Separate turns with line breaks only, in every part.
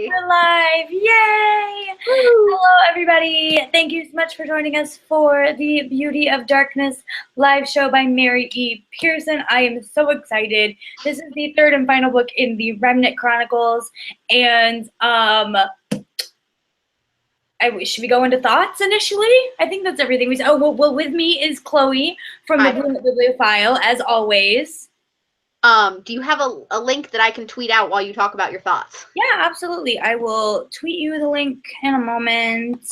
We're live! Yay!
Woo.
Hello, everybody. Thank you so much for joining us for the Beauty of Darkness live show by Mary E. Pearson. I am so excited. This is the third and final book in the Remnant Chronicles, and should we go into thoughts initially? I think that's everything. Well, with me is Chloe from the Bibliophile, as always.
Do you have a link that I can tweet out while you talk about your thoughts?
Yeah, absolutely. I will tweet you the link in a moment.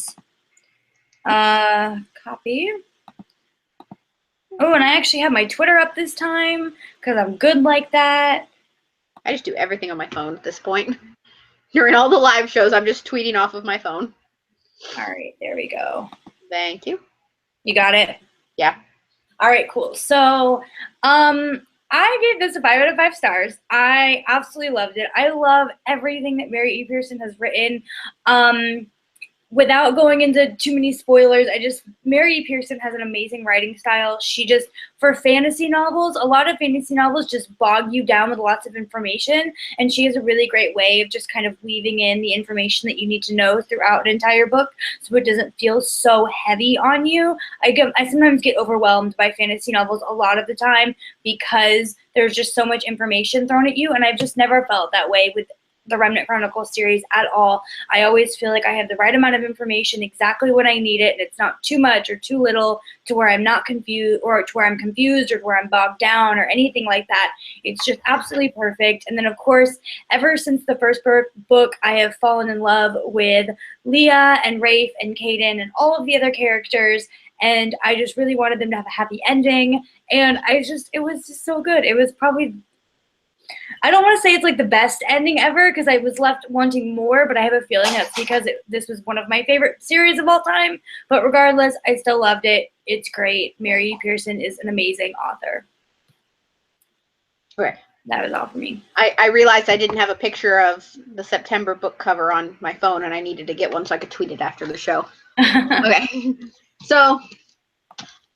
Copy. Oh, and I actually have my Twitter up this time because I'm good like that.
I just do everything on my phone at this point. During all the live shows, I'm just tweeting off of my phone.
All right, there we go.
Thank you.
You got it?
Yeah.
All right, cool. So, I gave this a 5 out of 5 stars. I absolutely loved it. I love everything that Mary E. Pearson has written. Without going into too many spoilers, Mary E. Pearson has an amazing writing style. For fantasy novels, a lot of fantasy novels just bog you down with lots of information, and she has a really great way of just kind of weaving in the information that you need to know throughout an entire book, so it doesn't feel so heavy on you. I sometimes get overwhelmed by fantasy novels a lot of the time because there's just so much information thrown at you, and I've just never felt that way with the Remnant Chronicles series at all. I always feel like I have the right amount of information, exactly when I need it, and it's not too much or too little to where I'm not confused, or to where I'm confused, or to where I'm bogged down, or anything like that. It's just absolutely perfect. And then, of course, ever since the first book, I have fallen in love with Leah and Rafe and Caden and all of the other characters, and I just really wanted them to have a happy ending, and it was just so good. It was probably, I don't want to say it's like the best ending ever because I was left wanting more, but I have a feeling that's because this was one of my favorite series of all time. But regardless, I still loved it. It's great. Mary E. Pearson is an amazing author.
Okay.
That was all for me.
I realized I didn't have a picture of the September book cover on my phone, and I needed to get one so I could tweet it after the show. Okay. So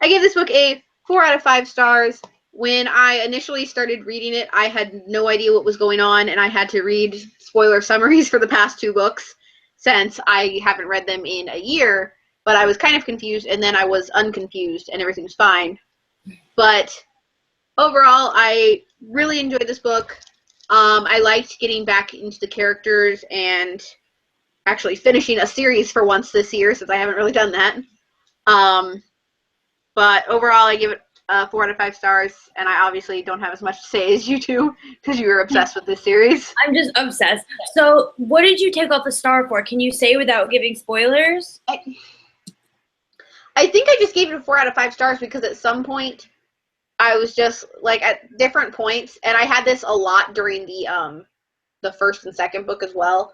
I gave this book a 4 out of 5 stars. When I initially started reading it, I had no idea what was going on, and I had to read spoiler summaries for the past 2 books since I haven't read them in a year, but I was kind of confused, and then I was unconfused, and everything was fine. But overall, I really enjoyed this book. I liked getting back into the characters and actually finishing a series for once this year, since I haven't really done that. But overall, I give it 4 out of 5 stars, and I obviously don't have as much to say as you two because you were obsessed with this series.
I'm just obsessed. So what did you take off the star for? Can you say without giving spoilers?
I think I just gave it a 4 out of 5 stars because at some point I was just like at different points, and I had this a lot during the first and second book as well,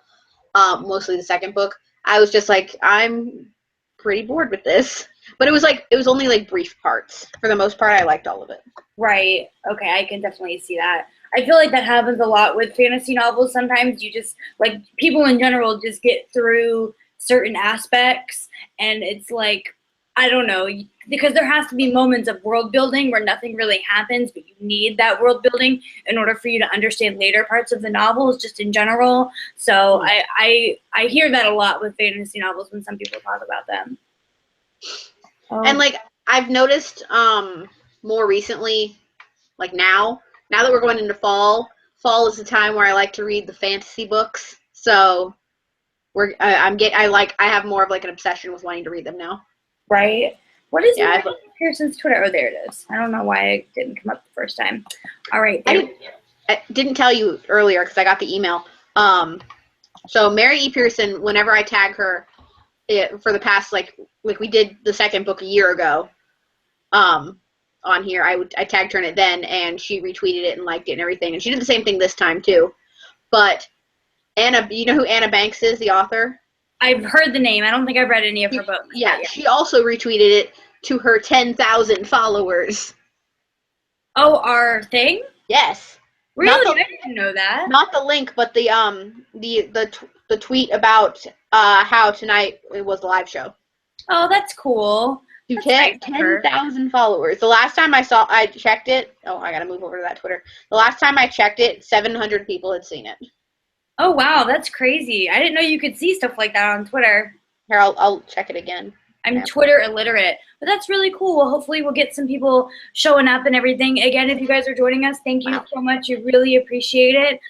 mostly the second book. I was just like, I'm pretty bored with this. But it was only like brief parts. For the most part, I liked all of it.
Right. Okay, I can definitely see that. I feel like that happens a lot with fantasy novels. Sometimes you just, like, people in general just get through certain aspects, and it's like, I don't know, because there has to be moments of world building where nothing really happens, but you need that world building in order for you to understand later parts of the novels, just in general. So I hear that a lot with fantasy novels when some people talk about them.
And like I've noticed more recently, like now that we're going into fall is the time where I like to read the fantasy books. So I have more of like an obsession with wanting to read them now.
Right. What is Pearson's Twitter? Oh, there it is. I don't know why it didn't come up the first time. All right.
I didn't tell you earlier because I got the email. So Mary E. Pearson, whenever I tag her for the past like we did the second book a year ago, on here, I tagged her in it then, and she retweeted it and liked it and everything, and she did the same thing this time too. But Anna, you know who Anna Banks is, the author?
I've heard the name. I don't think I've read any of her books.
Yeah, she also retweeted it to her 10,000 followers.
Oh, our thing?
Yes.
Really? I didn't know that.
Not the link, but the tweet about how tonight it was the live show.
Oh, that's cool.
To 10,000 followers. The last time I checked it. Oh, I gotta move over to that Twitter. The last time I checked it, 700 people had seen it.
Oh, wow, that's crazy. I didn't know you could see stuff like that on Twitter.
Here, I'll check it again.
I'm
Okay.
Twitter illiterate, but that's really cool. Well, hopefully we'll get some people showing up and everything. Again, if you guys are joining us, thank you so much. We really appreciate it.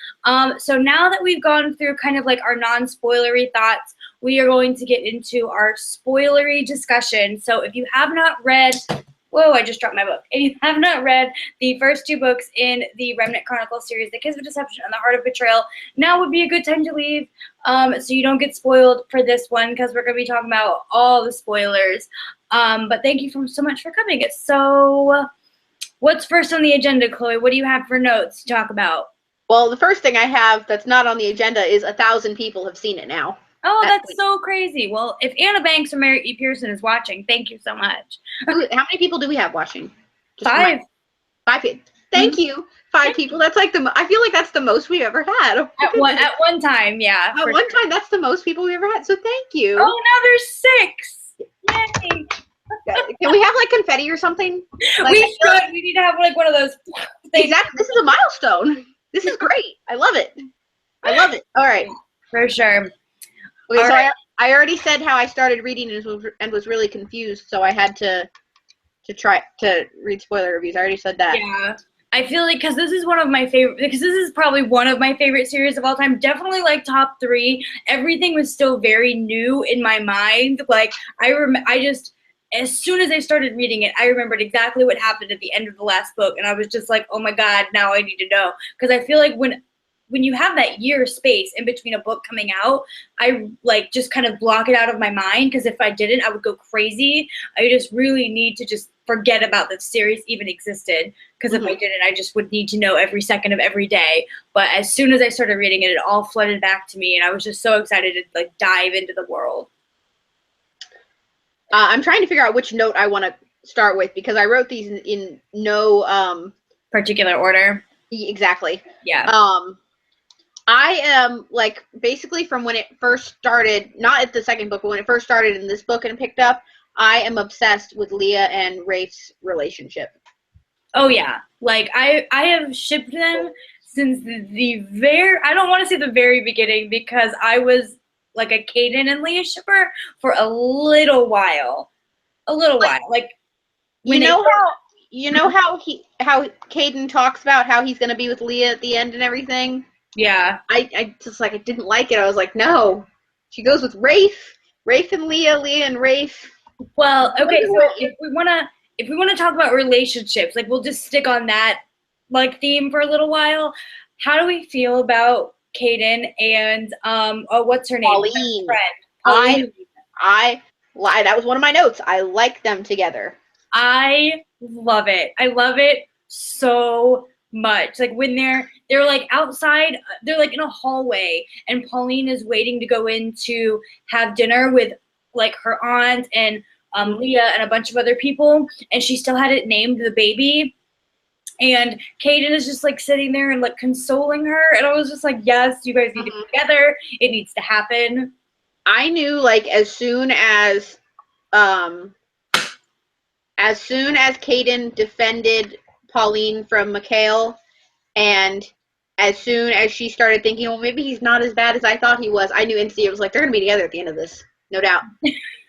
So now that we've gone through kind of like our non-spoilery thoughts, we are going to get into our spoilery discussion. So if you have not read, whoa, I just dropped my book. If you have not read the first 2 books in the Remnant Chronicles series, The Kiss of Deception and The Heart of Betrayal, now would be a good time to leave. So you don't get spoiled for this one, because we're going to be talking about all the spoilers. But thank you so much for coming. So what's first on the agenda, Chloe? What do you have for notes to talk about?
Well, the first thing I have that's not on the agenda is 1,000 people have seen it now.
Oh, that's so crazy. Well, if Anna Banks or Mary E. Pearson is watching, thank you so much.
How many people do we have watching?
Just 5.
5 people. Thank you. 5 people. That's like I feel like that's the most we've ever had.
At one time, yeah.
At one time, that's the most people we ever had. So thank you.
Oh, now there's 6. Yay.
Can we have like confetti or something? Like,
we should. We need to have like one of those things.
Exactly. This is a milestone. This is great. I love it. I love it. All right.
For sure.
Okay, so right. I already said how I started reading and was really confused, so I had to try to read spoiler reviews. I already said that.
Yeah. I feel like because this is probably one of my favorite series of all time. Definitely like top 3. Everything was still very new in my mind. Like as soon as I started reading it, I remembered exactly what happened at the end of the last book, and I was just like, oh my God, now I need to know. Because I feel like when you have that year space in between a book coming out, I like just kind of block it out of my mind, because if I didn't, I would go crazy. I just really need to just forget about the series even existed, because if I didn't, I just would need to know every second of every day. But as soon as I started reading it, it all flooded back to me, and I was just so excited to like dive into the world.
I'm trying to figure out which note I want to start with, because I wrote these in no
particular order.
Exactly.
Yeah.
I am like basically from when it first started, not at the second book, but when it first started in this book and picked up, I am obsessed with Leah and Rafe's relationship.
Oh yeah, like I have shipped them since I don't want to say the very beginning, because I was like a Caden and Leah shipper for a little while. Like
you know how Caden talks about how he's gonna be with Leah at the end and everything?
Yeah.
I just like, I didn't like it. I was like, no. She goes with Rafe and Leah and Rafe.
Well, okay, so if we wanna talk about relationships, like we'll just stick on that like theme for a little while. How do we feel about Caden and what's her name?
Pauline.
Pauline.
That was one of my notes. I like them together.
I love it. I love it so much. Like when they're like outside, they're like in a hallway, and Pauline is waiting to go in to have dinner with like her aunt and Leah and a bunch of other people, and she still hadn't named the baby. And Caden is just like sitting there and like consoling her, and I was just like, yes, you guys need to be together. It needs to happen.
I knew like as soon as Caden defended Pauline from Mikhail, and as soon as she started thinking, well, maybe he's not as bad as I thought he was, I knew instantly. It was like, they're going to be together at the end of this. No doubt.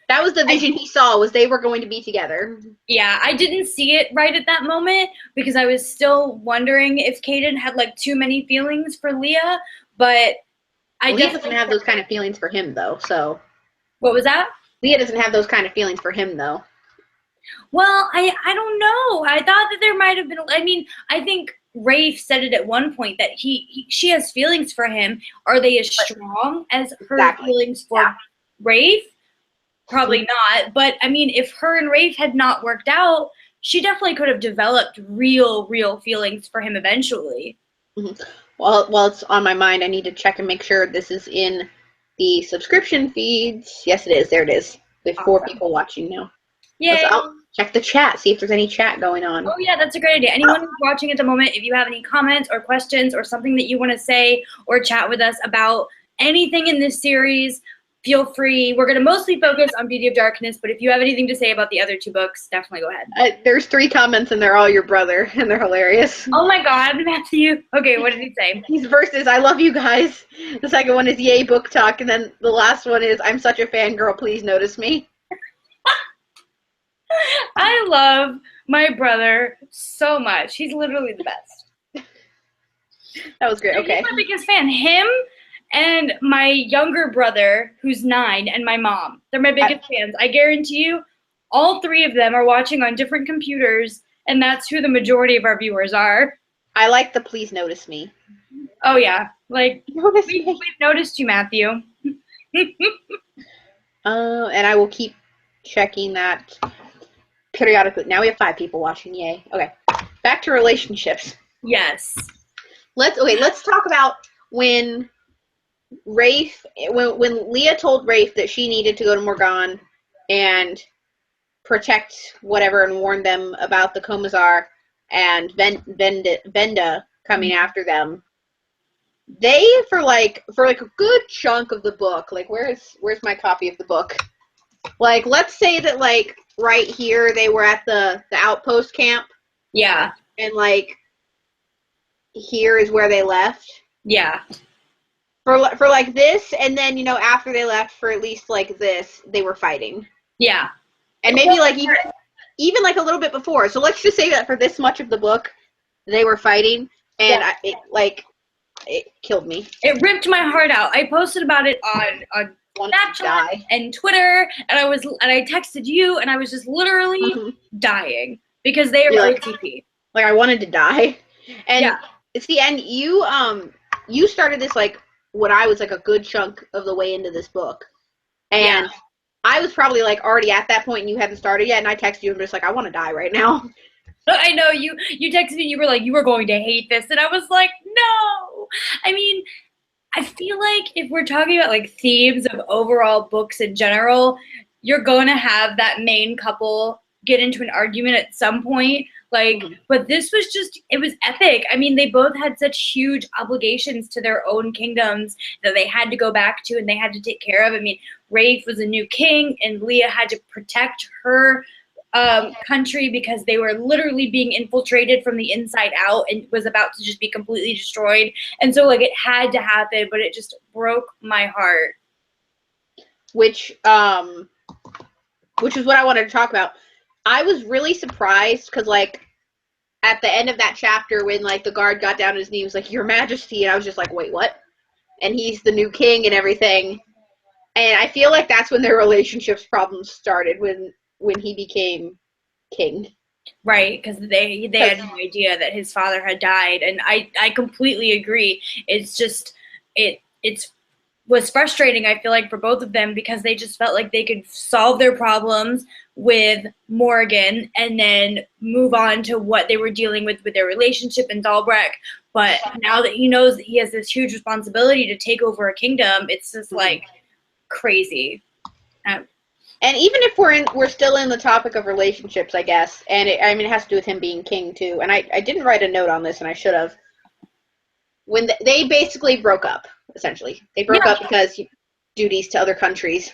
That was the vision he saw, was they were going to be together. Yeah,
I didn't see it right at that moment, because I was still wondering if Caden had like too many feelings for Leah, but
Leah doesn't have those kind of feelings for him, though, so.
What was that?
Leah doesn't have those kind of feelings for him, though.
Well, I don't know. I thought that there might have been, I mean, I think Rafe said it at one point that she has feelings for him. Are they as strong as her feelings for Rafe? Probably not. But I mean, if her and Rafe had not worked out, she definitely could have developed real feelings for him eventually.
Mm-hmm. Well, while it's on my mind, I need to check and make sure this is in the subscription feeds. Yes, it is. There it is. We have 4 people watching now.
Yeah.
I'll check the chat, see if there's any chat going on.
Oh, yeah, that's a great idea. Anyone who's watching at the moment, if you have any comments or questions or something that you want to say or chat with us about anything in this series, feel free. We're going to mostly focus on Beauty of Darkness, but if you have anything to say about the other 2 books, definitely go ahead.
There's 3 comments, and they're all your brother, and they're hilarious.
Oh my God, Matthew. Okay, what did he say?
His first is, I love you guys. The second one is, yay, book talk. And then the last one is, I'm such a fangirl, please notice me.
I love my brother so much. He's literally the best.
That was great. Okay.
He's my biggest fan. Him and my younger brother, who's 9, and my mom. They're my biggest fans. I guarantee you, all 3 of them are watching on different computers, and that's who the majority of our viewers are.
I like the please notice me.
Oh, yeah. Like,
we've
noticed you, Matthew.
And I will keep checking that periodically. Now we have 5 people watching. Yay. Okay. Back to relationships.
Yes.
Let's talk about when Rafe, when Leah told Rafe that she needed to go to Morgan and protect whatever and warn them about the Commissar and Venda coming after them. They, for like a good chunk of the book, like where's my copy of the book? Like, let's say that like right here they were at the outpost camp.
Yeah.
And like here is where they left.
Yeah.
For like this, and then, you know, after they left for at least like this, they were fighting. Yeah. And maybe like even like a little bit before. So let's just say that for this much of the book, they were fighting, and it killed me.
It ripped my heart out. I posted about it on Snapchat and Twitter, and I texted you, and I was just literally dying because they are OTP.
Like I wanted to die. And it's the end. You started this like what I was like a good chunk of the way into this book, and I was probably like already at that point, and you hadn't started yet. And I texted you and just like, I want to die right now.
I know you texted me. You were like, you were going to hate this, and I was like, no. I mean, I feel like if we're talking about like themes of overall books in general, you're going to have that main couple get into an argument at some point. Like, but this was just, it was epic. I mean, they both had such huge obligations to their own kingdoms that they had to go back to and they had to take care of. I mean, Rafe was a new king and Leah had to protect her country because they were literally being infiltrated from the inside out and was about to just be completely destroyed. And so like it had to happen, but it just broke my heart.
Which is what I wanted to talk about. I was really surprised because, like, at the end of that chapter when, like, the guard got down on his knee, was like, Your Majesty, and I was just like, wait, what? And he's the new king and everything. And I feel like that's when their relationships problems started, when he became king.
Right, because they had no idea that his father had died, and I completely agree. It's just, it's was frustrating, I feel like, for both of them because they just felt like they could solve their problems with Morgan and then move on to what they were dealing with their relationship in Dalbreck. But now that he knows that he has this huge responsibility to take over a kingdom, it's just like crazy.
And even if we're still in the topic of relationships, I guess, and it has to do with him being king too. And I didn't write a note on this, and I should have. When they basically broke up, essentially, they broke up because duties to other countries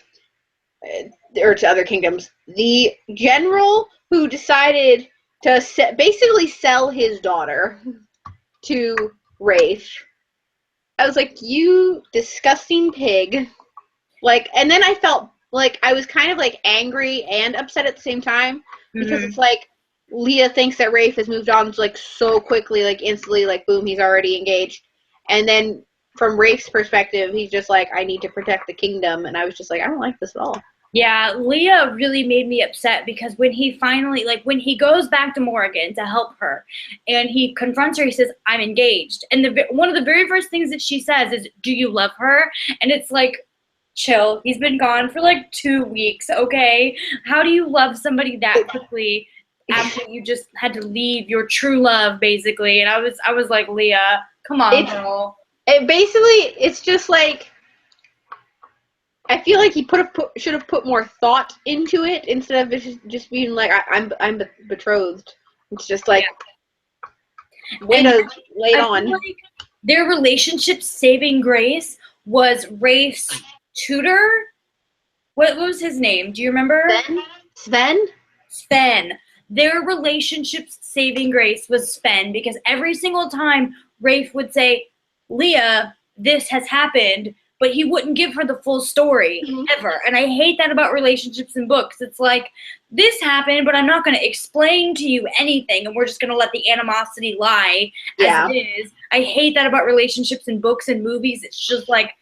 or to other kingdoms. The general who decided to basically sell his daughter to Rafe, I was like, you disgusting pig. Like, and then I felt like I was kind of like angry and upset at the same time because it's like Leah thinks that Rafe has moved on like so quickly, like instantly, like boom, he's already engaged. And then from Rafe's perspective, he's just like, I need to protect the kingdom. And I was just like, I don't like this at all.
Yeah, Leah really made me upset because when he finally, like when he goes back to Morgan to help her and he confronts her, he says, I'm engaged. And one of the very first things that she says is, do you love her? And it's like, chill. He's been gone for like 2 weeks, okay? How do you love somebody that quickly after you just had to leave your true love, basically? And I was like, Leah, come on, girl.
It's just like, I feel like he should have put more thought into it instead of just being like, I'm betrothed. It's just like, way to lay it on.
Like their relationship's saving grace was Rafe's tutor What was his name? Do you remember?
Sven?
Sven. Their relationship's saving grace was Sven, because every single time Rafe would say, Leah, this has happened, but he wouldn't give her the full story ever. And I hate that about relationships in books. It's like, this happened, but I'm not going to explain to you anything, and we're just going to let the animosity lie as it is. I hate that about relationships in books and movies. It's just like,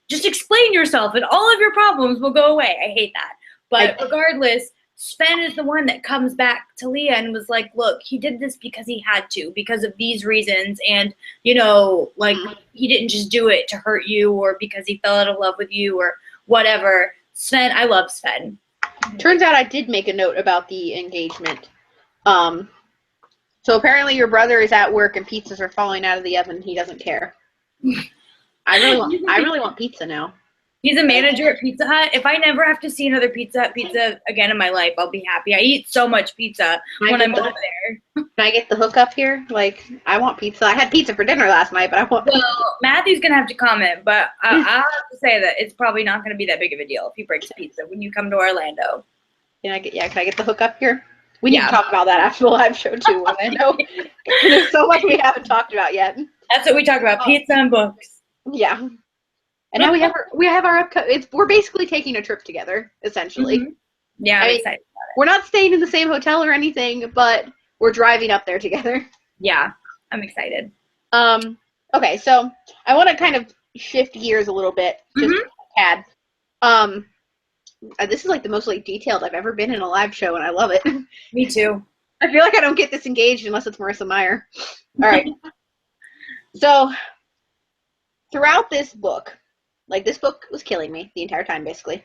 just explain yourself and all of your problems will go away. I hate that. But regardless, Sven is the one that comes back to Leah and was like, look, he did this because he had to, because of these reasons. And, you know, like, he didn't just do it to hurt you or because he fell out of love with you or whatever. Sven, I love Sven.
Turns out I did make a note about the engagement. So apparently your brother is at work and pizzas are falling out of the oven. He doesn't care. I really want pizza now.
He's a manager at Pizza Hut. If I never have to see another Pizza Hut pizza again in my life, I'll be happy. I eat so much pizza when I'm over there.
Can I get the hookup here? Like, I want pizza. I had pizza for dinner last night, but I want pizza.
Matthew's going to have to comment, but I'll have to say that it's probably not going to be that big of a deal if he breaks pizza when you come to Orlando.
Can I get the hookup here? We need to talk about that after the live show, too, Orlando. There's so much we haven't talked about yet.
That's what we talk about, pizza and books.
Yeah. And now we have our we're basically taking a trip together, essentially.
Mm-hmm. Yeah, I'm excited about it.
We're not staying in the same hotel or anything, but we're driving up there together.
Yeah, I'm excited.
Okay, so I want to kind of shift gears a little bit, just a tad. This is like the most detailed I've ever been in a live show, and I love it.
Me too.
I feel like I don't get disengaged unless it's Marissa Meyer. All right. So throughout this book, this book was killing me the entire time, basically.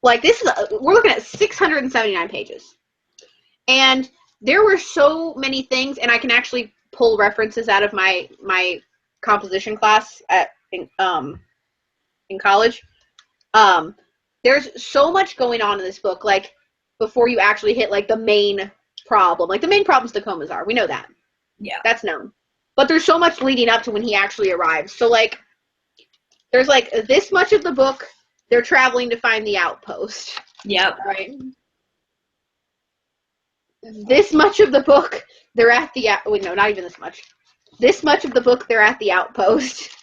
We're looking at 679 pages. And there were so many things, and I can actually pull references out of my composition class in college. There's so much going on in this book, before you actually hit, the main problem. The main problem's Tacomas are. We know that.
Yeah.
That's known. But there's so much leading up to when he actually arrives. So, there's this much of the book, they're traveling to find the outpost.
Yep.
Right? This much of the book, they're at the no, not even this much. This much of the book, they're at the outpost.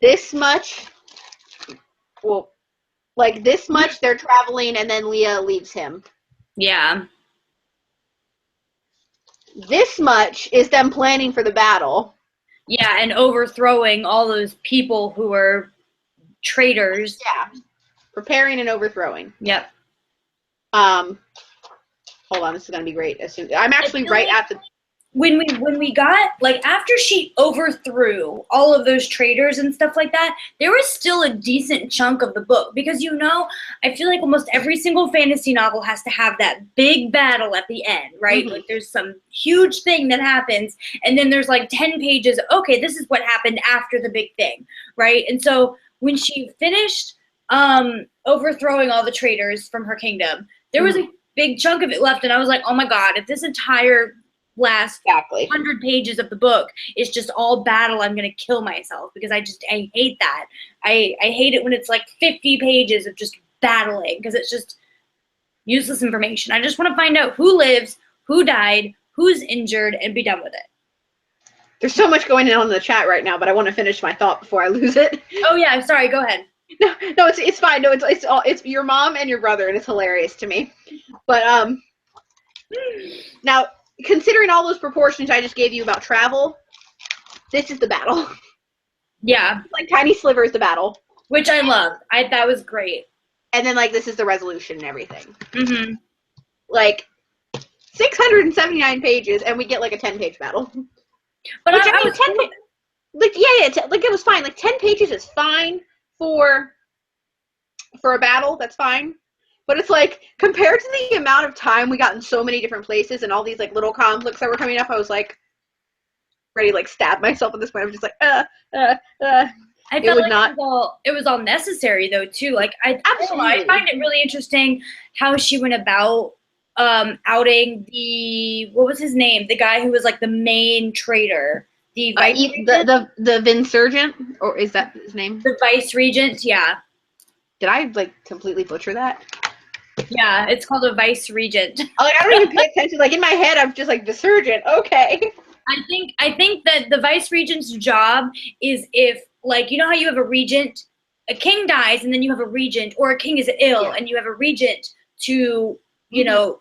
This much, this much they're traveling and then Leah leaves him.
Yeah.
This much is them planning for the battle.
Yeah, and overthrowing all those people who are traitors.
Yeah. Preparing and overthrowing.
Yep.
Hold on, this is gonna be great. I'm actually right at the
when we got after she overthrew all of those traitors and stuff like that, there was still a decent chunk of the book, because I feel like almost every single fantasy novel has to have that big battle at the end, right?
Mm-hmm.
There's some huge thing that happens, and then there's 10 pages, okay, this is what happened after the big thing, right? And so when she finished overthrowing all the traitors from her kingdom, there was a big chunk of it left, and I was like, oh my god, if this entire last 100 pages of the book is just all battle, I'm gonna kill myself, because I hate that. I hate it when it's 50 pages of just battling, because it's just useless information. I just want to find out who lives, who died, who's injured, and be done with it.
There's so much going on in the chat right now, but I want to finish my thought before I lose it.
Oh yeah, sorry, go ahead.
No, it's fine. No, it's your mom and your brother, and it's hilarious to me. But now, considering all those proportions I just gave you about travel, this is the battle.
Yeah.
Tiny slivers the battle.
Which I love. That was great.
And then, this is the resolution and everything.
Mm-hmm.
679 pages, and we get, a 10-page battle.
But
Which, I was 10 it was fine. 10 pages is fine for a battle. That's fine. But it's compared to the amount of time we got in so many different places and all these little conflicts that were coming up, I was ready to stab myself at this point. I was just
I felt it was all necessary though too.
Absolutely.
I find it really interesting how she went about outing what was his name? The guy who was the main traitor. The vice regent?
The Vinsurgent, or is that his name?
The vice regent, yeah.
Did I like completely butcher that?
Yeah, it's called a vice regent.
Like I don't even pay attention. Like in my head, I'm just like vicegerent. Okay.
I think that the vice regent's job is if, like, you know how you have a regent, a king dies, and then you have a regent, or a king is ill, and you have a regent to, you know,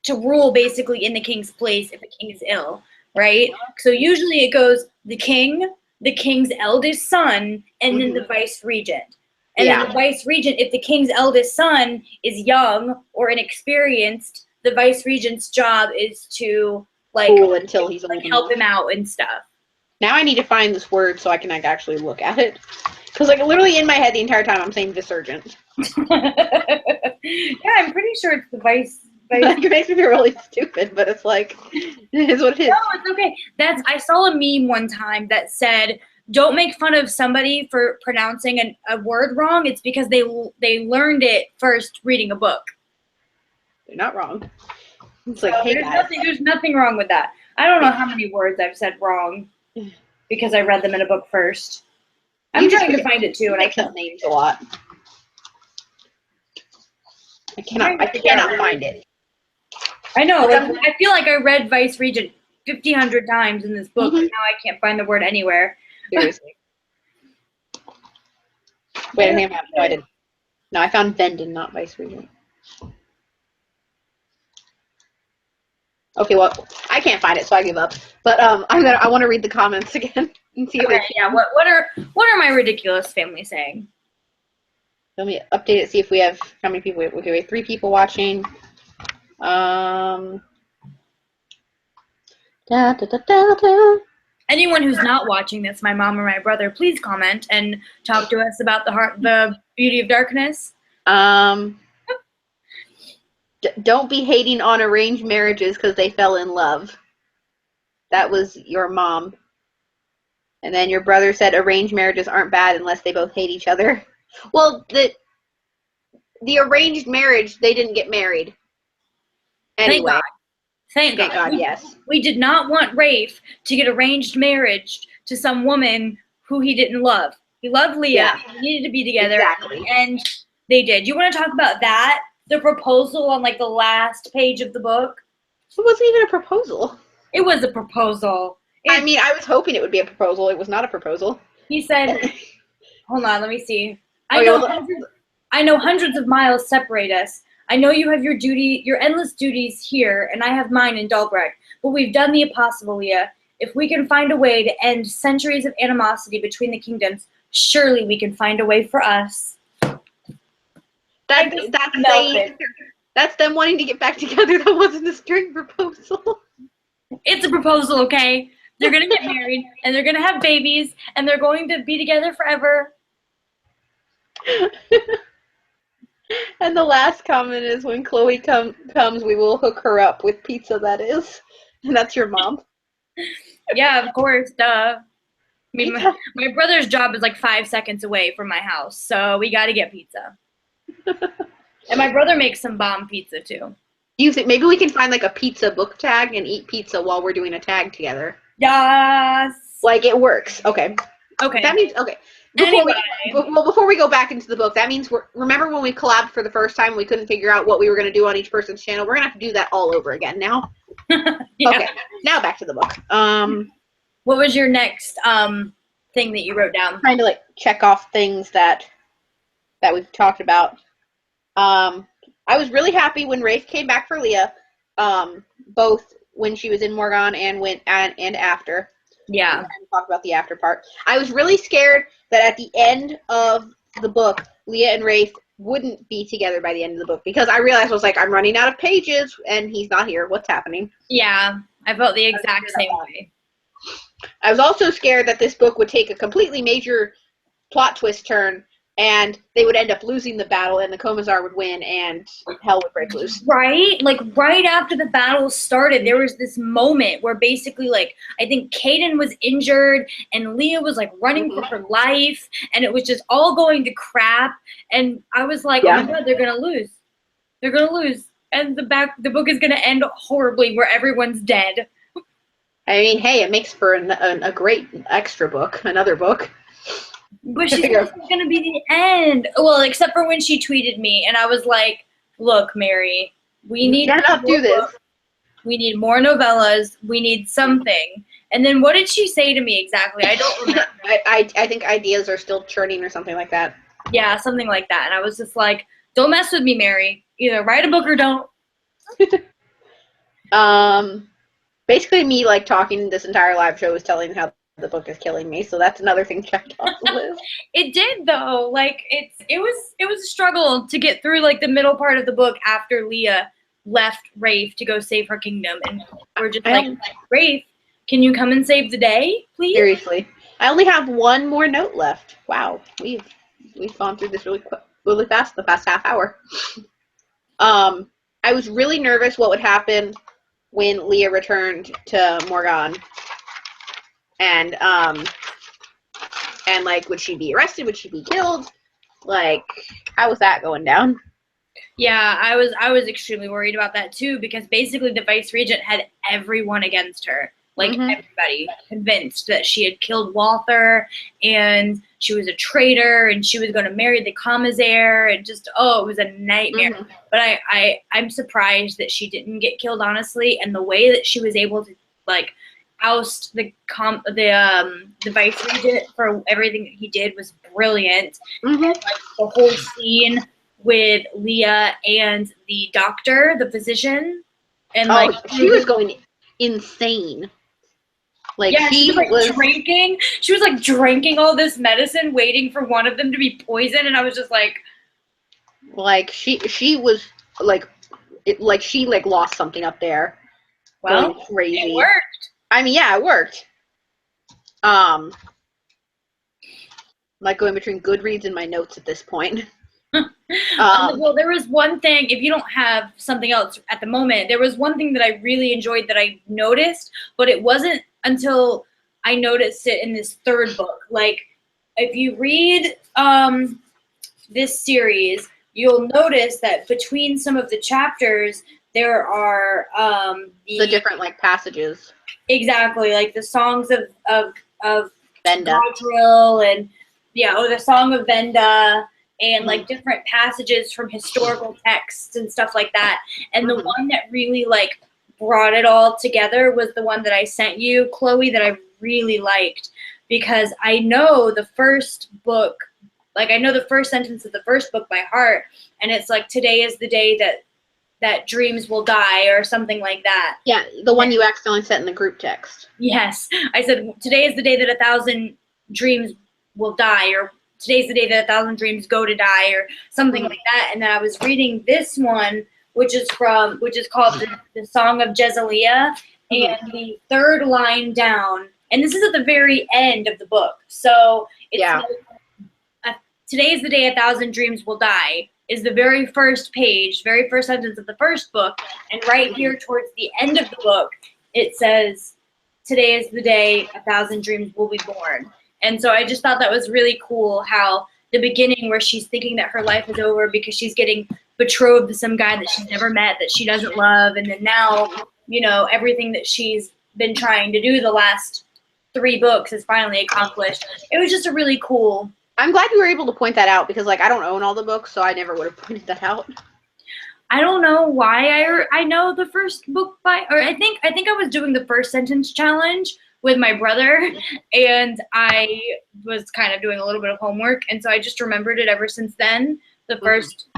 to rule basically in the king's place if the king is ill, right? So usually it goes the king, the king's eldest son, and then the vice regent. And then the vice regent, if the king's eldest son is young or inexperienced, the vice regent's job is to like,
until he's
like help him out and stuff.
Now I need to find this word so I can like actually look at it. Because like literally in my head the entire time I'm saying vicegerent.
Yeah, I'm pretty sure it's the vice.
Like, it makes me feel really stupid, but it's like, it is what it is.
No, it's okay. I saw a meme one time that said, don't make fun of somebody for pronouncing a word wrong. It's because they learned it first reading a book.
They're not wrong. It's
so
like, hey guys.
There's nothing wrong with that. I don't know how many words I've said wrong because I read them in a book first. I'm trying to find it too, and I can't.
Names a lot. I cannot find it.
I know. Like, I feel like I read Vice Regent 1,500 times in this book, but now I can't find the word anywhere.
Seriously. Wait, no, I didn't. No, I found Venden, not Vice Regent. Okay, well, I can't find it, so I give up. But I want to read the comments again and see.
Okay, yeah. What are my ridiculous family saying?
Let me update it. See if we have how many people. Okay, we have 3 people watching.
Anyone who's not watching this, my mom or my brother, please comment and talk to us about the beauty of darkness.
Don't be hating on arranged marriages because they fell in love. That was your mom. And then your brother said arranged marriages aren't bad unless they both hate each other. Well, the arranged marriage, they didn't get married. Anyway.
Thank God. Yes. We did not want Rafe to get arranged marriage to some woman who he didn't love. He loved Leah. Yeah. He needed to be together.
Exactly.
And they did. You want to talk about that? The proposal on like the last page of the book?
It wasn't even a proposal.
It was a proposal.
I mean, I was hoping it would be a proposal. It was not a proposal.
He said, hold on, let me see. I know hundreds of miles separate us. I know you have your endless duties here, and I have mine in Dalbreck. But we've done the impossible, Leah. If we can find a way to end centuries of animosity between the kingdoms, surely we can find a way for us.
That's them wanting to get back together. That wasn't a string proposal.
It's a proposal, okay? They're going to get married, and they're going to have babies, and they're going to be together forever.
And the last comment is, when Chloe comes, we will hook her up with pizza, that is. And that's your mom.
Yeah, of course, duh. I mean, my brother's job is like 5 seconds away from my house, so we got to get pizza. And my brother makes some bomb pizza, too.
Do you think maybe we can find like a pizza book tag and eat pizza while we're doing a tag together?
Yes.
Like it works. Okay.
Okay.
That means, okay. Before we go back into the book, that means remember when we collabed for the first time, we couldn't figure out what we were going to do on each person's channel? We're going to have to do that all over again now. Yeah. Okay. Now back to the book.
What was your next thing that you wrote down?
I'm trying to like check off things that we've talked about. I was really happy when Rafe came back for Leah, both when she was in Morgon and after.
Yeah.
Talk about the after part. I was really scared that at the end of the book, Leah and Rafe wouldn't be together by the end of the book, because I realized I was like, I'm running out of pages and he's not here. What's happening?
Yeah, I felt the exact same way.
I was also scared that this book would take a completely major plot twist turn and they would end up losing the battle and the Commissar would win and hell would break loose.
Right? Like, right after the battle started, there was this moment where basically, like, I think Kaden was injured and Leah was, like, running for her life, and it was just all going to crap, and I was like, oh my God, they're going to lose. They're going to lose. And the book is going to end horribly where everyone's dead.
I mean, hey, it makes for a great extra book, another book.
But she said this was going to be the end. Well, except for when she tweeted me, and I was like, look, Mary, we need
cannot do this.
We need more novellas. We need something. And then what did she say to me exactly? I don't remember.
I think ideas are still churning or something like that.
Yeah, something like that. And I was just like, don't mess with me, Mary. Either write a book or don't.
Basically me like talking this entire live show is telling how the book is killing me, so that's another thing checked off the list.
It did though. Like it was a struggle to get through like the middle part of the book after Leah left Rafe to go save her kingdom, and we're just like, Rafe, can you come and save the day, please?
Seriously. I only have one more note left. Wow. We've gone through this really fast in the past half hour. I was really nervous what would happen when Leah returned to Morgan. And like, would she be arrested? Would she be killed? Like, how was that going down?
Yeah, I was extremely worried about that too, because basically the vice regent had everyone against her. Like everybody convinced that she had killed Walther and she was a traitor and she was going to marry the commissaire, and just, it was a nightmare. But I'm surprised that she didn't get killed, honestly, and the way that she was able to like oust the vice regent for everything that he did was brilliant. And, like, the whole scene with Leah and the doctor, the physician, and like
she was going insane. Like,
yeah, she was like drinking. She was like drinking all this medicine, waiting for one of them to be poisoned, and I was just like
she was like, she like lost something up there.
Well,
going crazy.
It worked.
I mean, yeah, it worked. Like going between Goodreads and my notes at this point.
Well, there was one thing, if you don't have something else at the moment, there was one thing that I really enjoyed that I noticed, but it wasn't until I noticed it in this third book. Like, if you read this series, you'll notice that between some of the chapters, there are
the different like passages.
Exactly, like the songs of
Venda.
Galadriel and the Song of Venda, and like different passages from historical texts and stuff like that. And the one that really like brought it all together was the one that I sent you, Chloe, that I really liked, because I know the first book, like I know the first sentence of the first book by heart, and it's like, today is the day that dreams will die, or something like that.
Yeah, the one you accidentally sent in the group text.
Yes. I said, today is the day that 1,000 dreams will die, or today's the day that 1,000 dreams go to die, or something like that. And then I was reading this one, which is called the Song of Jezaliah, and the third line down, and this is at the very end of the book. So it's like, today is the day 1,000 dreams will die is the very first page, very first sentence of the first book. And right here towards the end of the book, it says, today is the day 1,000 dreams will be born. And so I just thought that was really cool, how the beginning where she's thinking that her life is over because she's getting betrothed to some guy that she's never met, that she doesn't love. And then now, everything that she's been trying to do the last 3 books is finally accomplished. It was just a really cool.
I'm glad you were able to point that out, because like I don't own all the books, so I never would have pointed that out.
I don't know why I know the first book I think I was doing the first sentence challenge with my brother, and I was kind of doing a little bit of homework, and so I just remembered it ever since then, the first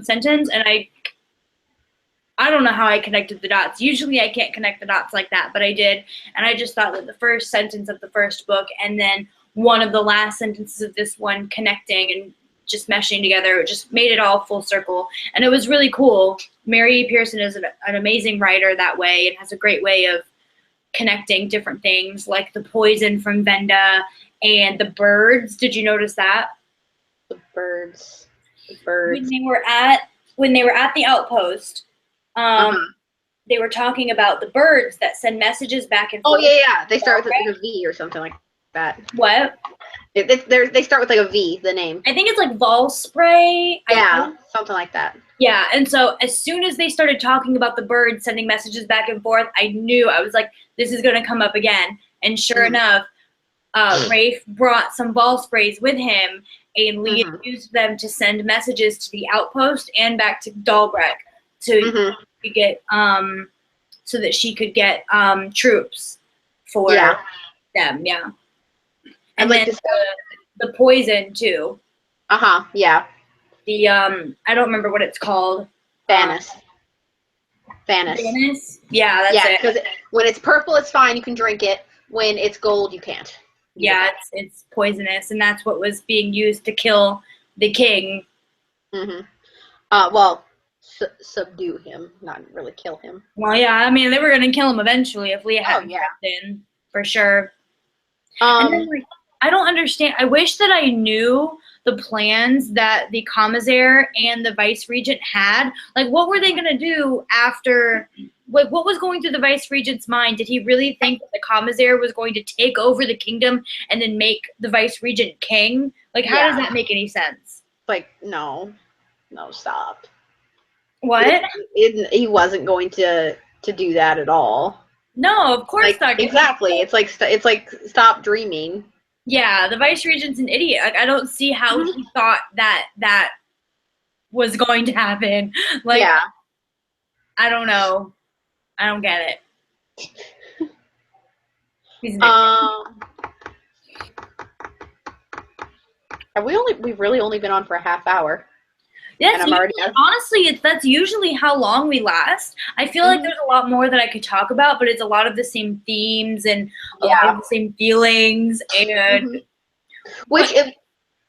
sentence, and I don't know how I connected the dots. Usually I can't connect the dots like that, but I did, and I just thought that the first sentence of the first book and then one of the last sentences of this one connecting and just meshing together, it just made it all full circle, and it was really cool. Mary Pearson is an amazing writer that way, and has a great way of connecting different things, like the poison from Venda and the birds. Did you notice that?
The birds.
When they were at the outpost, they were talking about the birds that send messages back and forth.
Oh yeah. They start with like a V or something like that.
What?
They start with like a V, the name.
I think it's like Vol Spray.
Yeah, something like that.
Yeah, and so as soon as they started talking about the birds sending messages back and forth, I knew, I was like, this is going to come up again. And sure enough, Rafe brought some ball sprays with him, and Leah
Mm-hmm.
used them to send messages to the outpost and back to Dahlbreck
Mm-hmm.
to get so that she could get troops
Yeah.
for them. Yeah,
I'd
and
like
then
to say,
the poison too.
yeah.
The I don't remember what it's called.
Thanos.
Venice. Yeah, that's
Yeah,
it.
because when it's purple, it's fine. You can drink it. When it's gold, you can't.
Yeah, it's poisonous, and that's what was being used to kill the king.
Mm-hmm. Well, subdue him, not really kill him.
Well, yeah, I mean, they were gonna kill him eventually if Leah hadn't
yeah.
stepped in, for sure. And then, like, I don't understand. I wish that I knew the plans that the commissaire and the vice regent had. Like, what were they gonna do after? Like, what was going through the vice regent's mind? Did he really think that the commissaire was going to take over the kingdom and then make the vice regent king? Like, how does that make any sense?
Like, no, stop.
What?
He wasn't going to do that at all.
No, of course not.
Exactly. It's like stop dreaming.
Yeah, the vice regent's an idiot. Like, I don't see how he thought that was going to happen. Like,
yeah.
I don't know. I don't get it. He's an
idiot. We've really only been on for a half hour.
Yes, honestly, that's usually how long we last. I feel like there's a lot more that I could talk about, but it's a lot of the same themes and a lot of the same feelings, and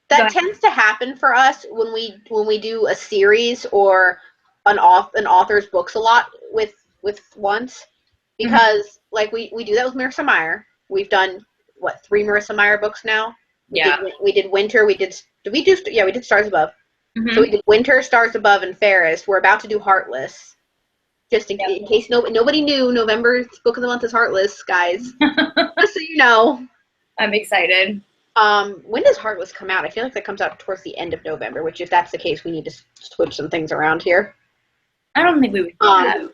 that tends to happen for us when we do a series or an author's books a lot with once, because like we do that with Marissa Meyer. We've done 3 Marissa Meyer books now. We did Winter. We did Stars Above. So we did Winter, Stars Above, and Ferris. We're about to do Heartless. Just in case nobody knew, November's book of the month is Heartless, guys. Just so you know.
I'm excited.
When does Heartless come out? I feel like that comes out towards the end of November, which if that's the case, we need to switch some things around here.
I don't think we would do that.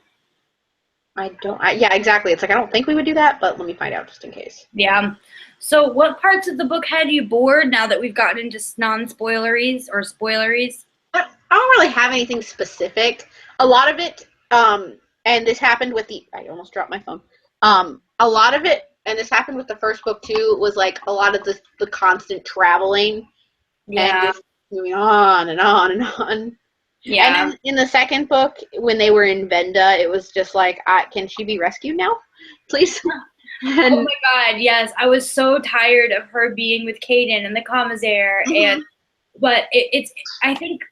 Yeah, exactly. It's like, I don't think we would do that, but let me find out just in case.
Yeah. So what parts of the book had you bored now that we've gotten into non-spoileries or spoileries?
I don't really have anything specific. A lot of it, and this happened with I almost dropped my phone. A lot of it, and this happened with the first book too, was like a lot of the constant traveling.
Yeah.
And just moving on and on and on.
Yeah.
And then in the second book, when they were in Venda, it was just like, can she be rescued now, please?
Oh my God, yes. I was so tired of her being with Caden and the commissaire, but I think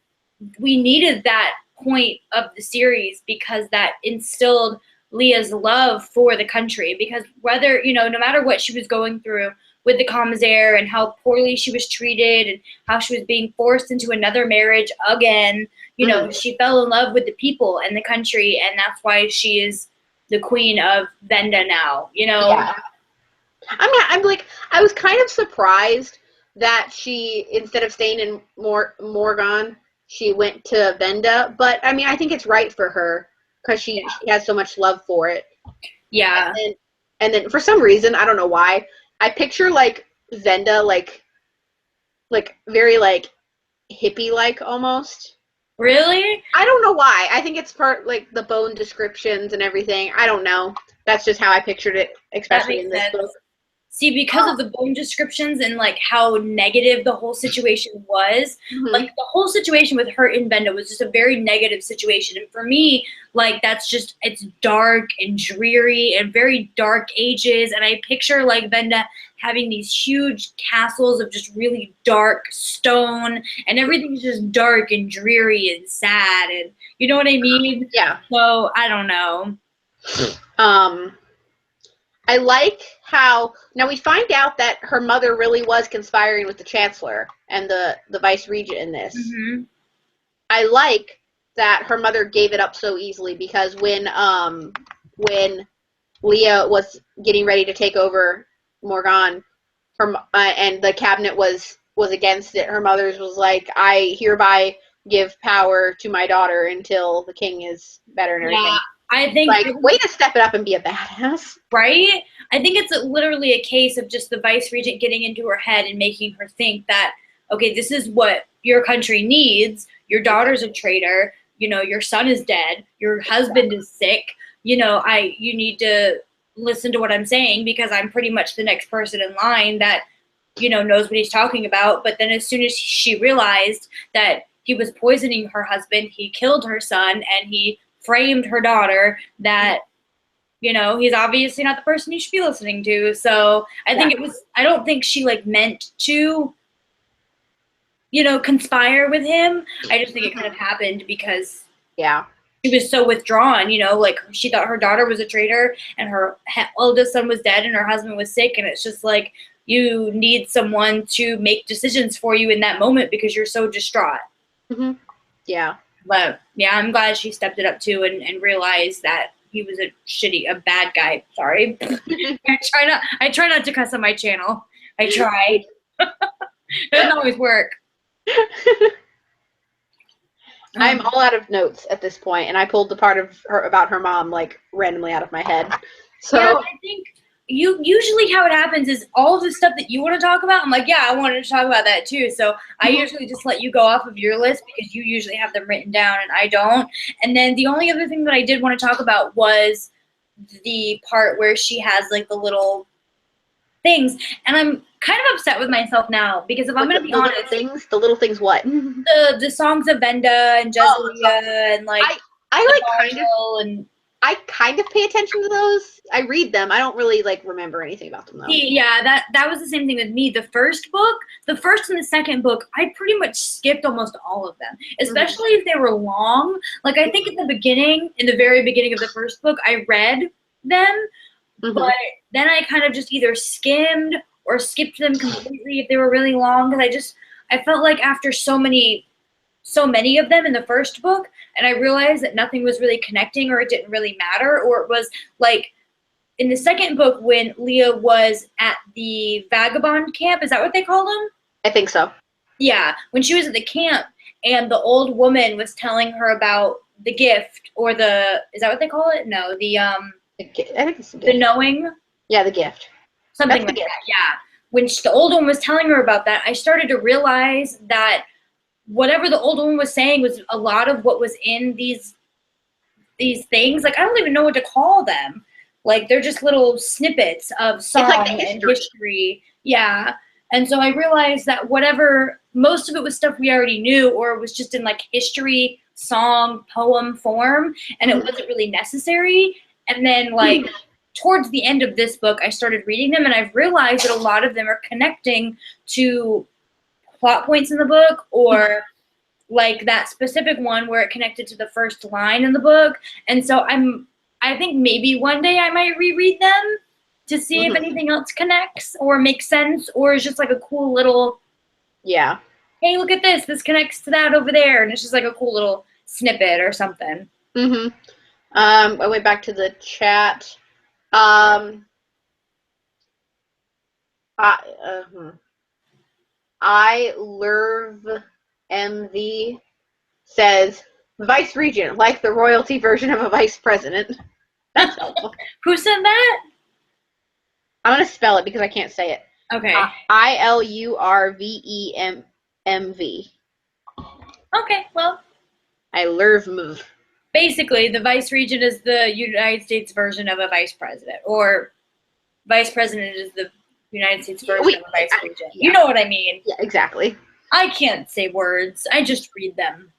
we needed that point of the series because that instilled Leah's love for the country, because whether, no matter what she was going through with the commissaire and how poorly she was treated and how she was being forced into another marriage again, she fell in love with the people and the country, and that's why she is the queen of Venda now,
Yeah. I was kind of surprised that she, instead of staying in Morgon, she went to Venda, but I mean, I think it's right for her because she has so much love for it.
Yeah.
And then for some reason, I don't know why, I picture like Venda like very like hippie-like almost.
Really?
I don't know why. I think it's part like the bone descriptions and everything. I don't know. That's just how I pictured it, especially in this book.
See, because of the bone descriptions and like how negative the whole situation was, like the whole situation with her in Venda was just a very negative situation. And for me, like it's dark and dreary and very dark ages. And I picture like Venda having these huge castles of just really dark stone, and everything's just dark and dreary and sad, and you know what I mean?
Yeah.
So I don't know.
I like how now we find out that her mother really was conspiring with the chancellor and the vice regent in this. I like that her mother gave it up so easily, because when Leah was getting ready to take over Morgon, and the cabinet was against it, her mother's was like, I hereby give power to my daughter until the king is better and everything.
I think
like, way to step it up and be a badass.
right? I think it's literally a case of just the vice regent getting into her head and making her think that, okay, this is what your country needs. Your daughter's a traitor. You know, your son is dead. Your husband is sick. You know, you need to listen to what I'm saying because I'm pretty much the next person in line that, you know, knows what he's talking about. But then as soon as she realized that he was poisoning her husband, he killed her son, and he framed her daughter, that, you know, he's obviously not the person you should be listening to. So I think I don't think she like meant to, you know, conspire with him. I just think it kind of happened because she was so withdrawn, you know, like she thought her daughter was a traitor and her oldest son was dead and her husband was sick. And it's just like, you need someone to make decisions for you in that moment because you're so distraught.
Yeah.
But yeah, I'm glad she stepped it up too and realized that he was a bad guy. Sorry. I try not to cuss on my channel. I tried. Doesn't always work.
I'm all out of notes at this point, and I pulled the part of her about her mom like randomly out of my head. So
yeah, I think usually how it happens is all of the stuff that you want to talk about, I'm like, yeah, I wanted to talk about that too. So I usually just let you go off of your list because you usually have them written down and I don't. And then the only other thing that I did want to talk about was the part where she has like the little things. And I'm kind of upset with myself now because if I'm going to be honest.
The little things what?
The songs of Venda and Jezlia and like
I kind of pay attention to those. I read them. I don't really like remember anything about them though.
Yeah, that was the same thing with me. The first and the second book, I pretty much skipped almost all of them, especially if they were long. Like I think in the very beginning of the first book, I read them, but then I kind of just either skimmed or skipped them completely if they were really long because I felt like after so many of them in the first book, and I realized that nothing was really connecting or it didn't really matter, or it was like in the second book when Leah was at the vagabond camp, is that what they call them?
I think so.
Yeah, when she was at the camp and the old woman was telling her about the gift or is that what they call it? No, I think it's the gift. The knowing?
Yeah, the gift.
Something like that, yeah. When the old woman was telling her about that, I started to realize that whatever the old woman was saying was a lot of what was in these things. Like, I don't even know what to call them. Like, they're just little snippets of song and history. Yeah. And so I realized that most of it was stuff we already knew, or it was just in like history, song, poem form, and it wasn't really necessary. And then like towards the end of this book, I started reading them and I've realized that a lot of them are connecting to plot points in the book, or like that specific one where it connected to the first line in the book. And so I think maybe one day I might reread them to see if anything else connects or makes sense, or is just like a cool little, hey, look at this connects to that over there, and it's just like a cool little snippet or something.
I went back to the chat. I Lerv MV says vice regent, like the royalty version of a vice president. That's helpful.
Who said that?
I'm gonna spell it because I can't say it.
Okay.
ILURVEMV.
Okay, well.
I Lerv.
Basically, the vice regent is the United States version of a vice president, or vice president is the United States version of a vice regent. You know what I mean?
Yeah, exactly.
I can't say words. I just read them.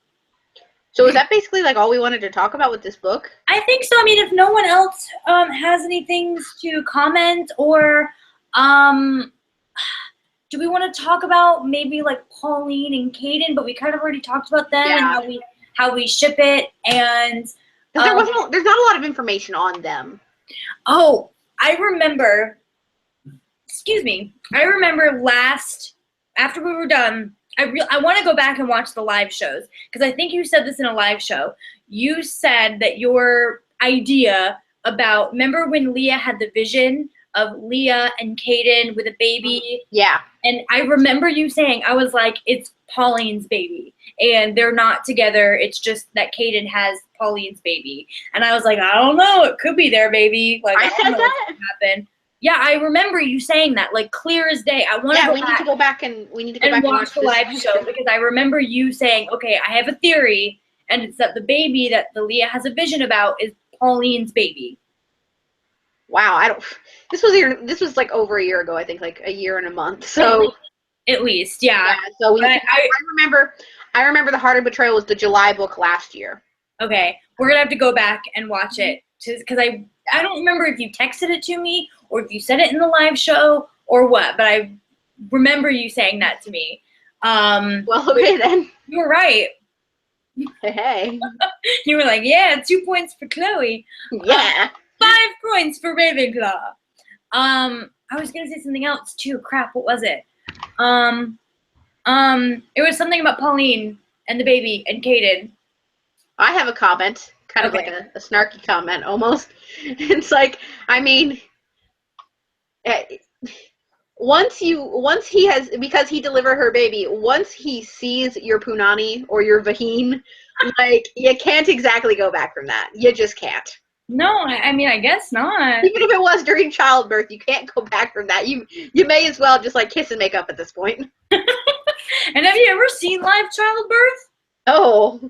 So is that basically like all we wanted to talk about with this book?
I think so. I mean, if no one else has any things to comment, or do we want to talk about maybe like Pauline and Caden? But we kind of already talked about them and how we ship it, and
there's not a lot of information on them.
Oh, I remember. Excuse me. I remember after we were done, I want to go back and watch the live shows, because I think you said this in a live show. You said that your idea about, remember when Leah had the vision of Leah and Caden with a baby.
Yeah.
And I remember you saying, I was like, it's Pauline's baby. And they're not together. It's just that Caden has Pauline's baby. And I was like, I don't know. It could be their baby. Like,
I
don't
said
know
that?
what's gonna happen. Yeah, I remember you saying that, like, clear as day. I want
we need to go back and
watch the live show, because I remember you saying, okay, I have a theory, and it's that the baby that the Leah has a vision about is Pauline's baby.
Wow, this was like over a year ago, I think, like a year and a month. So
at least, yeah.
So I remember The Heart of Betrayal was the July book last year.
Okay, we're gonna have to go back and watch it, because I don't remember if you texted it to me or if you said it in the live show or what, but I remember you saying that to me.
Well, okay then.
You were right.
Hey.
You were like, yeah, 2 points for Chloe.
Yeah.
5 points for Ravenclaw. I was gonna say something else too. Crap, what was it? It was something about Pauline and the baby and Caden.
I have a comment, kind of like a snarky comment almost. It's like, I mean, because he delivered her baby, once he sees your punani or your vagine, like, you can't exactly go back from that. You just can't.
No, I mean, I guess not.
Even if it was during childbirth, you can't go back from that. You may as well just like kiss and make up at this point.
And have you ever seen live childbirth?
Oh,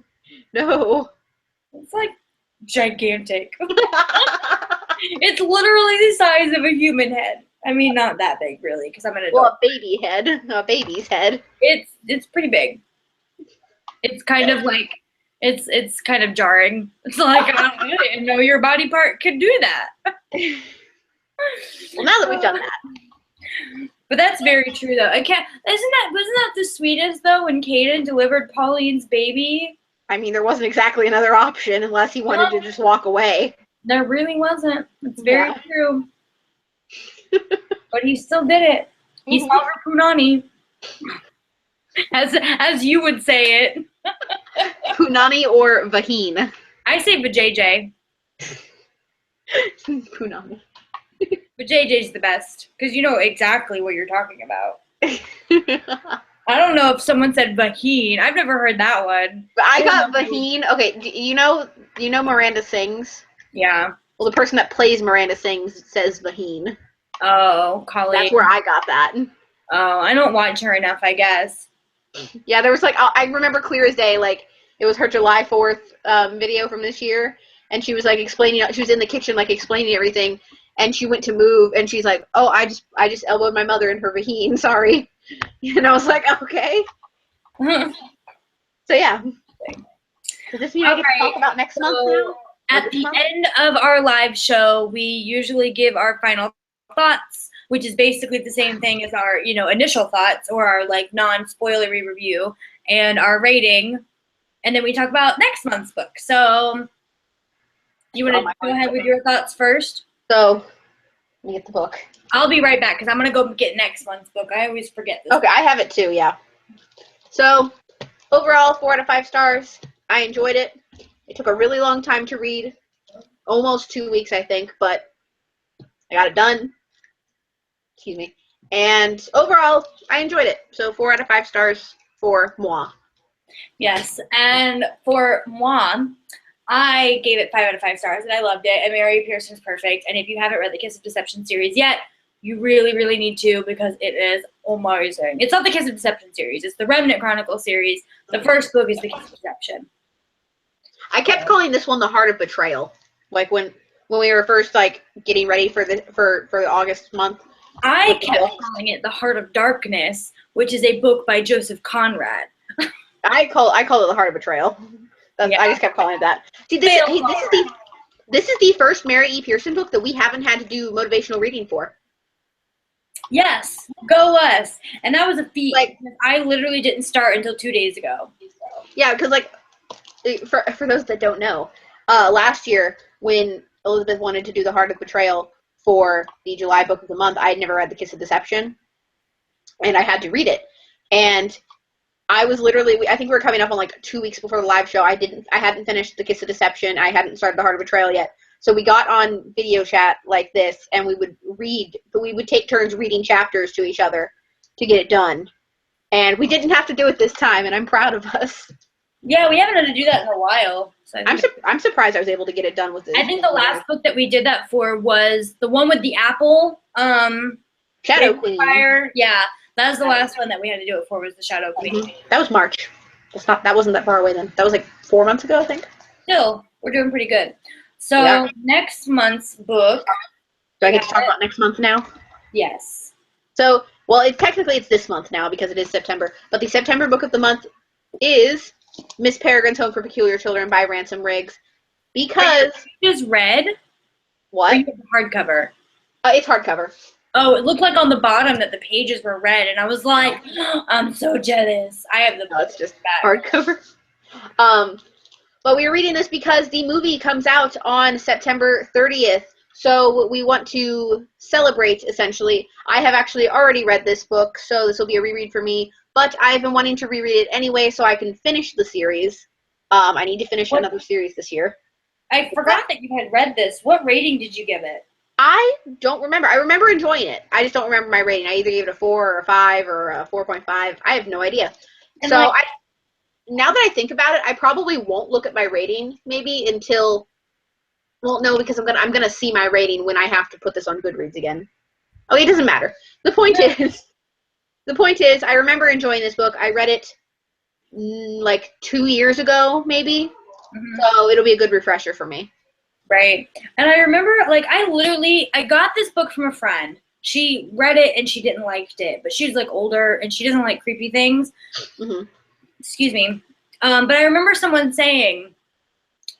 no.
It's like gigantic. It's literally the size of a human head. I mean, not that big, really, because I'm an adult.
Well, a baby's head.
It's pretty big. It's kind of like, it's kind of jarring. It's like, I didn't know your body part could do that.
Well, now that we've done that.
But that's very true, though. Wasn't that the sweetest, though, when Caden delivered Pauline's baby?
I mean, there wasn't exactly another option unless he wanted to just walk away.
There really wasn't. It's very true. But he still did it. He saw her punani. As you would say it.
Punani or vagine?
I say vajayjay.
Punani.
Vajayjay's the best, because you know exactly what you're talking about. I don't know if someone said vagine. I've never heard that one.
But I got vagine. Okay, you know Miranda Sings?
Yeah.
Well, the person that plays Miranda Sings says vagine.
Oh, Colleen.
That's where I got that.
Oh, I don't watch her enough, I guess.
Yeah, there was like, I remember clear as day, like, it was her July 4th video from this year, and she was like explaining, she was in the kitchen like explaining everything, and she went to move, and she's like, oh, I just elbowed my mother in her vagine, sorry. And I was like, okay. So yeah. Does this mean I get to talk about next month now?
At the end of our live show, we usually give our final thoughts, which is basically the same thing as our, initial thoughts or our like non-spoilery review and our rating. And then we talk about next month's book. So you want to go ahead with your thoughts first?
So let me get the book.
I'll be right back because I'm going to go get next month's book. I always forget this.
Okay, I have it too, yeah. So overall, 4 out of 5 stars. I enjoyed it. It took a really long time to read. Almost 2 weeks, I think, but I got it done. Excuse me. And overall, I enjoyed it. So 4 out of 5 stars for moi.
Yes, and for moi, I gave it 5 out of 5 stars, and I loved it. And Mary Pearson's perfect. And if you haven't read the Kiss of Deception series yet, you really, really need to, because it is amazing. It's not the Kiss of Deception series. It's the Remnant Chronicle series. The first book is the Kiss of Deception.
I kept calling this one The Heart of Betrayal. Like when we were first like getting ready for the August month.
I kept calling it The Heart of Darkness, which is a book by Joseph Conrad.
I call it The Heart of Betrayal. I just kept calling it that. See, this is the first Mary E. Pearson book that we haven't had to do motivational reading for.
Yes, go us. And that was a feat.
Like,
I literally didn't start until 2 days ago.
Yeah, because like for those that don't know, last year when Elizabeth wanted to do The Heart of Betrayal for the July book of the month, I had never read The Kiss of Deception, and I had to read it. And I was literally, I think we were coming up on like 2 weeks before the live show. I hadn't finished The Kiss of Deception. I hadn't started The Heart of Betrayal yet. So we got on video chat like this, and we would read, but we would take turns reading chapters to each other to get it done. And we didn't have to do it this time, and I'm proud of us.
Yeah, we haven't had to do that in a while. So
I'm surprised I was able to get it done with this.
I think the last book that we did that for was the one with the apple.
Shadow Queen.
Fire. Yeah, that was the last one that we had to do it for, was the Shadow Queen.
Mm-hmm. That was March. That wasn't that far away then. That was like 4 months ago, I think.
Still, we're doing pretty good. So next month's book.
Do I get to talk about next month now?
Yes.
So, well, technically it's this month now because it is September. But the September book of the month is Miss Peregrine's Home for Peculiar Children by Ransom Riggs. Because
you just read.
What?
Or you have the hardcover.
It's hardcover.
Oh, it looked like on the bottom that the pages were red, and I was like, oh, I'm so jealous. I have the book.
No, it's just hardcover. But we were reading this because the movie comes out on September 30th, so we want to celebrate, essentially. I have actually already read this book, so this will be a reread for me, but I've been wanting to reread it anyway so I can finish the series. I need to finish another series this year.
I forgot that you had read this. What rating did you give it?
I don't remember. I remember enjoying it. I just don't remember my rating. I either gave it a 4 or a 5 or a 4.5. I have no idea. And so now that I think about it, I probably won't look at my rating maybe until, well, no, because I'm gonna see my rating when I have to put this on Goodreads again. Oh, it doesn't matter. The point is, I remember enjoying this book. I read it like 2 years ago, maybe. Mm-hmm. So it'll be a good refresher for me.
Right. And I remember, like, I got this book from a friend. She read it and she didn't like it, but she's, like, older and she doesn't like creepy things. Mm-hmm. Excuse me. But I remember someone saying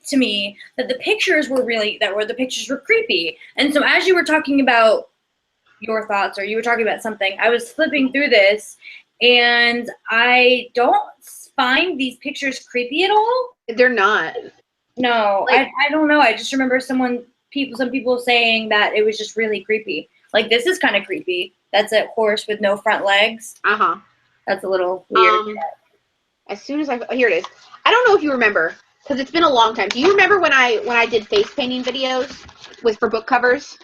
to me that the pictures were creepy. And so as you were talking about your thoughts, or you were talking about something, I was flipping through this and I don't find these pictures creepy at all.
They're not.
No, like, I don't know. I just remember some people saying that it was just really creepy. Like, this is kind of creepy. That's a horse with no front legs. Uh-huh. That's a little weird.
As soon as here it is. I don't know if you remember, because it's been a long time. Do you remember when I did face painting videos for book covers?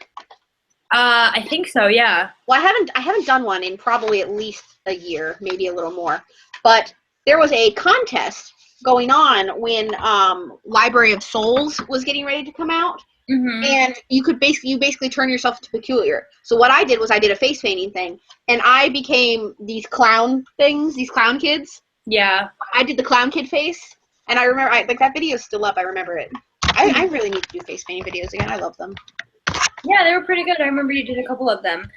I think so, yeah.
Well, I haven't done one in probably at least a year, maybe a little more. But there was a contest going on when Library of Souls was getting ready to come out. Mm-hmm. And you basically turn yourself to peculiar. So what I did was I did a face painting thing, and I became these clown kids. Yeah. I did the clown kid face, and I remember that video is still up. I remember it. I really need to do face painting videos again. I love them.
Yeah, they were pretty good. I remember you did a couple of them.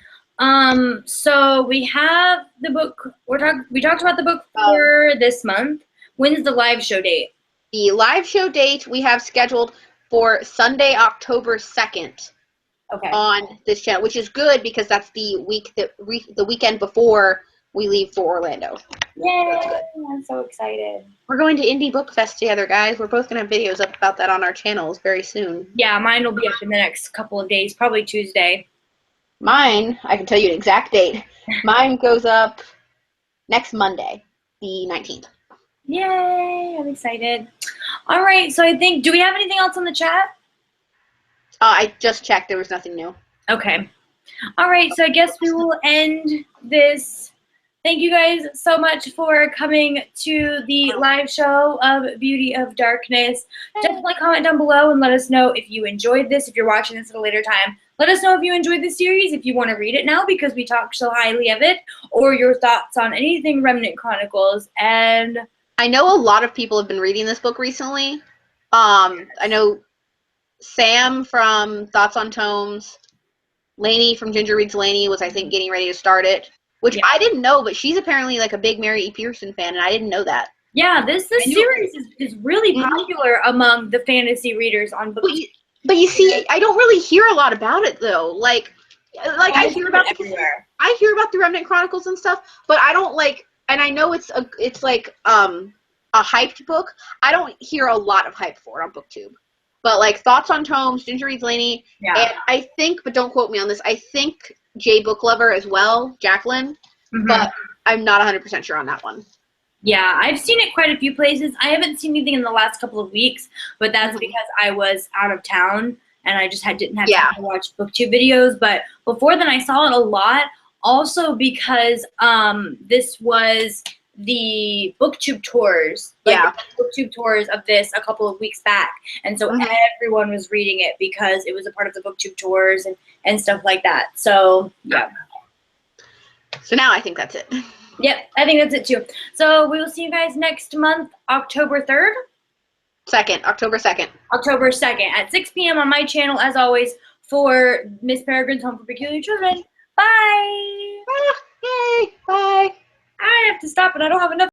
So we have the book. We talked about the book for this month. When's the live show date?
The live show date we have scheduled for Sunday, October 2nd. Okay. On this channel, which is good because that's the weekend before we leave for Orlando.
Yay! I'm so excited.
We're going to Indie Book Fest together, guys. We're both going to have videos up about that on our channels very soon.
Yeah, mine will be up in the next couple of days, probably Tuesday.
Mine, I can tell you an exact date. Mine goes up next Monday, the 19th.
Yay! I'm excited. All right, so I think, do we have anything else on the chat?
I just checked. There was nothing new.
Okay. All right, so I guess we will end this. Thank you guys so much for coming to the live show of Beauty of Darkness. Definitely comment down below and let us know if you enjoyed this. If you're watching this at a later time, let us know if you enjoyed the series, if you want to read it now because we talked so highly of it, or your thoughts on anything Remnant Chronicles. And
I know a lot of people have been reading this book recently. I know Sam from Thoughts on Tomes, Lainey from Ginger Reads Lainey was, I think, getting ready to start it, which I didn't know, but she's apparently like a big Mary E. Pearson fan, and I didn't know that.
Yeah, this series is really popular among the fantasy readers on books.
But you see, I don't really hear a lot about it though. Like I hear about the Remnant Chronicles and stuff, but I don't like. And I know it's like a hyped book. I don't hear a lot of hype for it on BookTube. But like Thoughts on Tomes, Ginger Reads Lainey, and I think, but don't quote me on this, I think J Book Lover as well, Jacqueline, but I'm not 100% sure on that one.
Yeah, I've seen it quite a few places. I haven't seen anything in the last couple of weeks, but that's because I was out of town and I just didn't have
Yeah.
time to watch booktube videos. But before then, I saw it a lot. Also because this was the booktube tours, like
Yeah.
the booktube tours of this a couple of weeks back, and so everyone was reading it because it was a part of the booktube tours and stuff like that. So yeah.
So now I think that's it.
Yep, I think that's it too. So we will see you guys next month, October 3rd.
October 2nd.
October 2nd at 6 p.m. on my channel, as always, for Miss Peregrine's Home for Peculiar Children. Bye!
Yay! Bye!
I have to stop, but I don't have enough.